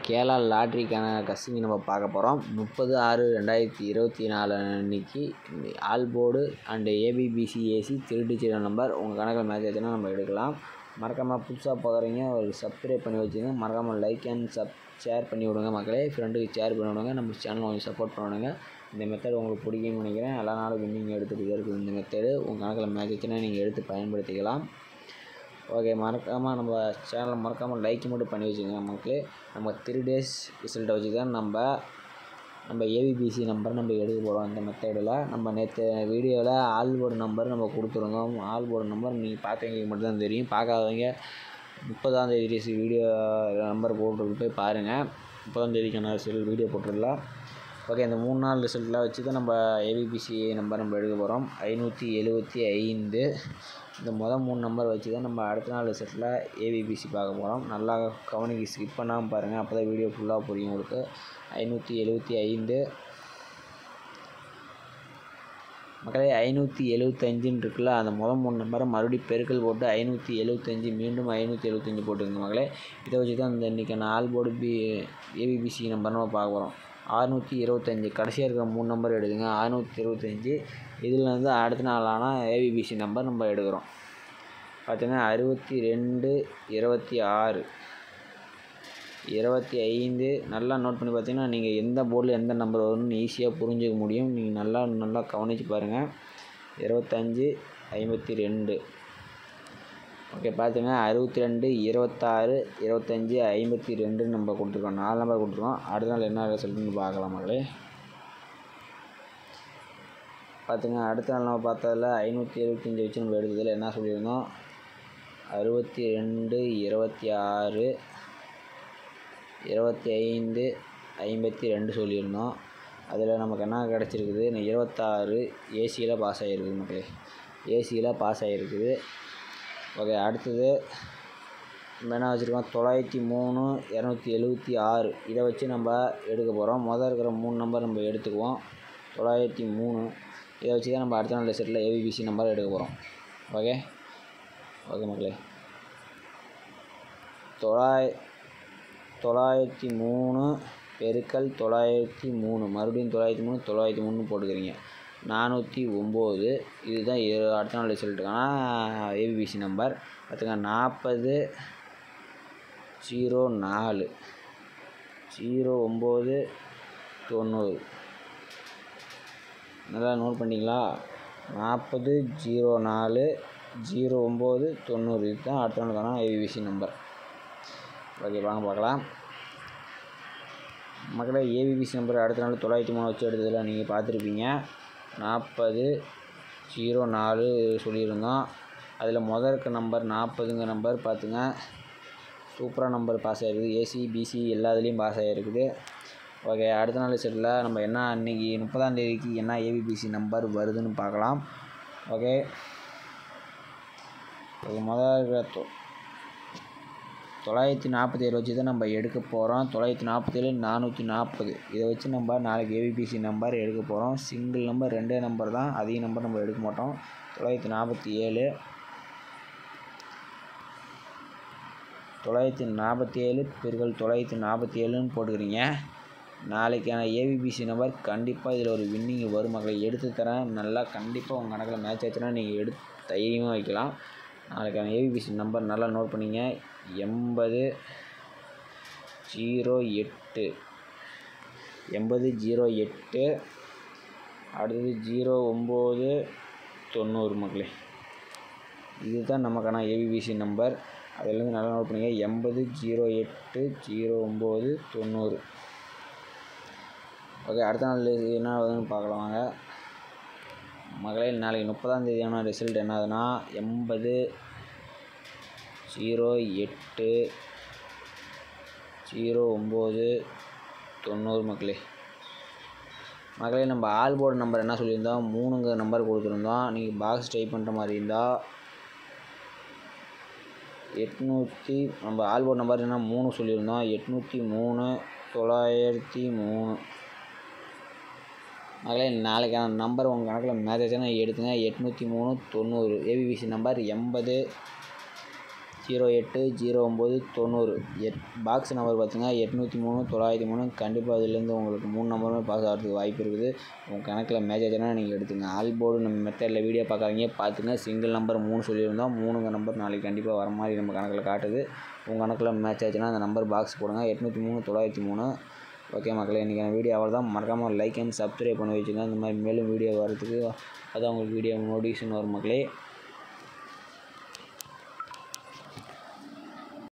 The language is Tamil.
கேரளா லாட்ரிக்கான கஸ்ஸிங் நம்ம பார்க்க போகிறோம். 30/6/2024 அன்னைக்கு ஆல் போர்டு அண்டு ஏபிபிசிஏசி 3 டிஜிட் நம்பர் உங்கள் கணக்கில் மேட்ச் ஆச்சுன்னா நம்ம எடுக்கலாம். மறக்காமல் புதுசாக பார்க்குறீங்க ஒரு சப்ஸ்கிரைப் பண்ணி வச்சுங்க. மறக்காமல் லைக் அண்ட் ஷேர் பண்ணி விடுங்க மக்களே. ஃப்ரெண்டுக்கு ஷேர் பண்ணி விடுங்க. நம்ம சேனலை கொஞ்சம் சப்போர்ட் பண்ணுங்க. இந்த மெத்தட் உங்களுக்கு பிடிக்கும்னு நினைக்கிறேன். எல்லா நாளும் வின்னிங் எடுத்துகிட்டு இருக்குது இந்த மெத்தடு. உங்கள் கணக்கில் மேட்ச் ஆச்சுன்னா நீங்கள் எடுத்து பயன்படுத்திக்கலாம். ஓகே, மறக்காமல் நம்ம சேனலை மறக்காமல் லைக் மட்டும் பண்ணி வச்சுக்கோங்க மக்களே. நம்ம 3 டேஸ் ரிசல்ட்டை வச்சு தான் நம்ம ஏபிபிசி நம்பர் நம்ம எடுக்க போகிறோம். இந்த மெத்தடில் நம்ம நேற்று வீடியோவில் ஆல் போர்டு நம்பர் நம்ம கொடுத்துருந்தோம். ஆல் போர்டு நம்பர் நீங்கள் பார்த்தவங்க மட்டும்தான் தெரியும். பார்க்காதவங்க 30ஆம் தேதி வீடியோ நம்பர் போட்டு போய் பாருங்கள். 30ஆம் தேதிக்கான ரிசல்ட் வீடியோ போட்டுடலாம். ஓகே, இந்த 3 நாள் ரிசல்ட்டில் வச்சு தான் நம்ம ஏபிபிசி நம்பர் நம்ம எடுக்க போகிறோம். 575. இந்த 3 நம்பர் வச்சு தான் நம்ம அடுத்த நாள் ரிசல்ட்டில் ஏபிபிசி பார்க்க போகிறோம். நல்லா கவனிக்க, ஸ்கிப் பண்ணாமல் பாருங்கள். அப்போ தான் வீடியோ ஃபுல்லாக புரியும் உங்களுக்கு. 575 மக்களே. 575 இருக்குல்ல, அந்த 3 நம்பரை மறுபடியும் பெருக்கல் போட்டு 575 மீண்டும் 575 போட்டுருங்க மக்களே. இதை வச்சு தான் இந்த இன்றைக்கான ஆல் போர்டு ஏபிபிசி நம்பர் நம்ம பார்க்க போகிறோம். 625 கடைசியாக இருக்கிற 3 நம்பர் எடுத்துங்க. 625 இதில் வந்து அடுத்த நாளான ஏபிபிசி நம்பர் நம்ம எடுக்கிறோம். பார்த்தீங்கன்னா 62 26 25 நல்லா நோட் பண்ணி பார்த்தீங்கன்னா நீங்கள் எந்த போர்டில் எந்த நம்பர் வரும்னு ஈஸியாக புரிஞ்சிக்க முடியும். நீங்கள் நல்லா கவனித்து பாருங்கள். 25 52 ஓகே. பார்த்துங்க 62 26 25 52 நம்ம கொடுத்துருக்கோம். 4 நம்பர் கொடுத்துருக்கோம். அடுத்த நாள் என்ன ரிசல்ட்னு பார்க்கலாம் மக்களே. பார்த்துங்க அடுத்த நாள் நம்ம பார்த்ததில் 575 வச்சு நம்ம எடுத்ததில் என்ன சொல்லியிருந்தோம், 62 26 25 52 சொல்லியிருந்தோம். அதில் நமக்கு என்ன கிடச்சிருக்குது, 26 ஏசியில் பாஸ் ஆகிருக்குது மக்களே. ஏசியில் பாஸ் ஆகிருக்குது. ஓகே, அடுத்தது நம்ம என்ன வச்சுருக்கோம், 903 276 இதை வச்சு நம்ம எடுக்க போகிறோம். முதல் இருக்கிற 3 நம்பர் நம்ம எடுத்துக்குவோம். 903 இதை வச்சு தான் நம்ம அடுத்த நாள் ரிசல்ட்டில் ஏபிபிசி நம்பர் எடுக்க போகிறோம். ஓகே மக்களே. 903 பெருக்கல் 903 மறுபடியும் 903 போட்டுக்கிறீங்க. 409 இதுதான் அடுத்த நாள் ரிசல்ட்டுக்கான ஏபிபிசி நம்பர். பார்த்துங்க 40 04 09 90 நல்லா நோட் பண்ணிங்களா. 40 04 09 90 இதுதான் அடுத்த நாளுக்கான ஏபிபிசி நம்பர். ஓகே, வாங்க பார்க்கலாம் மக்களே. ஏபிபிசி நம்பர் அடுத்த நாள் 903 வச்சு எடுத்ததில் நீங்கள் பார்த்துருப்பீங்க. 40 04 சொல்லியிருந்தோம். அதில் முதல் இருக்க நம்பர் 40ங்க நம்பர் பார்த்துங்க சூப்பராக நம்பர் பாஸ் ஆகிருக்குது. ஏசி பிசி எல்லாத்துலேயும் பாஸ் ஆகிருக்குது. ஓகே, அடுத்த நாள் ரிசல்ட்டில் நம்ம என்ன இன்றைக்கி 30ஆம் தேதிக்கு என்ன ஏபிபிசி நம்பர் வருதுன்னு பார்க்கலாம். ஓகே, முதல் இருக்கிற 947 வச்சு தான் நம்ம எடுக்க போகிறோம். 947 440 இதை வச்சு நம்ம நாளைக்கு ஏபிபிசி நம்பர் எடுக்க போகிறோம். சிங்கிள் நம்பர் 2 நம்பர் தான், அதிக நம்பர் நம்ம எடுக்க மாட்டோம். 947 பெருக்கல் 947ன்னு போட்டுக்கிறீங்க. நாளைக்கான ஏபிபிசி நம்பர் கண்டிப்பாக இதில் ஒரு வின்னிங் வரும் மக்களை. எடுத்து தரேன். நல்லா கண்டிப்பாக உங்கள் கணக்கில் மேட்ச் ஆச்சுன்னா நீங்கள் எடுத்து தைரியமாக வைக்கலாம். நாளைக்கான ஏபிபிசி நம்பர் நல்லா நோட் பண்ணிங்க. 80 08 அடுத்தது 09 90 மக்களே. இதுதான் நமக்கான ஏபிபிசி நம்பர். அதிலேருந்து நல்லா நோட் பண்ணிங்க. 80 08 09 90. ஓகே, அடுத்த நாள் என்ன ஆகுதுன்னு பார்க்கலாம் வாங்க மகளே. நாளைக்கு 30ஆம் தேதியான ரிசல்ட் என்ன ஆகுதுன்னா 80 08 09 90 மக்களே. நம்ம ஆல் போர்டு நம்பர் என்ன சொல்லியிருந்தோம், 3ங்க நம்பர் கொடுத்துருந்தோம். நீங்கள் பாக்ஸ் டைப் பண்ணுற மாதிரி இருந்தால் 800 நம்ம ஆல் போர்டு நம்பர் என்ன 3 சொல்லியிருந்தோம். 803 903 மகளே. நாளைக்கான நம்பர் உங்கள் கணக்கில் மேட்ச் ஆச்சுன்னா எடுத்துங்க. 803 90 ஏபிபிசி நம்பர் 80 080990 பாக்ஸ் நம்பர் பார்த்தீங்கன்னா 803 903. கண்டிப்பாக இதுலேருந்து உங்களுக்கு 3 நம்பருமே பாஸ் ஆகிறதுக்கு வாய்ப்பு இருக்குது. உங்கள் கணக்கில் மேட்ச் ஆச்சுன்னா நீங்கள் எடுத்துங்க. ஆல் போர்டு நம்ம மெத்தடில் வீடியோ பார்க்காதீங்க, பார்த்துங்க. சிங்கிள் நம்பர் 3 சொல்லியிருந்தோம். 3 நம்பர் நாளைக்கு கண்டிப்பாக வர மாதிரி நம்ம கணக்கில் காட்டுது. உங்கள் கணக்கில் மேட்ச் ஆச்சுன்னா அந்த நம்பர் பாக்ஸ் போடுங்க 803 903. ஓகே மக்களே, இன்றைக்கான வீடியோ அவ்வளோ தான். மறக்காமல் லைக் அண்ட் சப்ஸ்கிரைப் பண்ணி வச்சுங்க. இந்த மாதிரி மேலும் வீடியோ வரதுக்கு அதான் உங்களுக்கு வீடியோ நோட்டிஃபிகேஷன் வரும் மக்களே.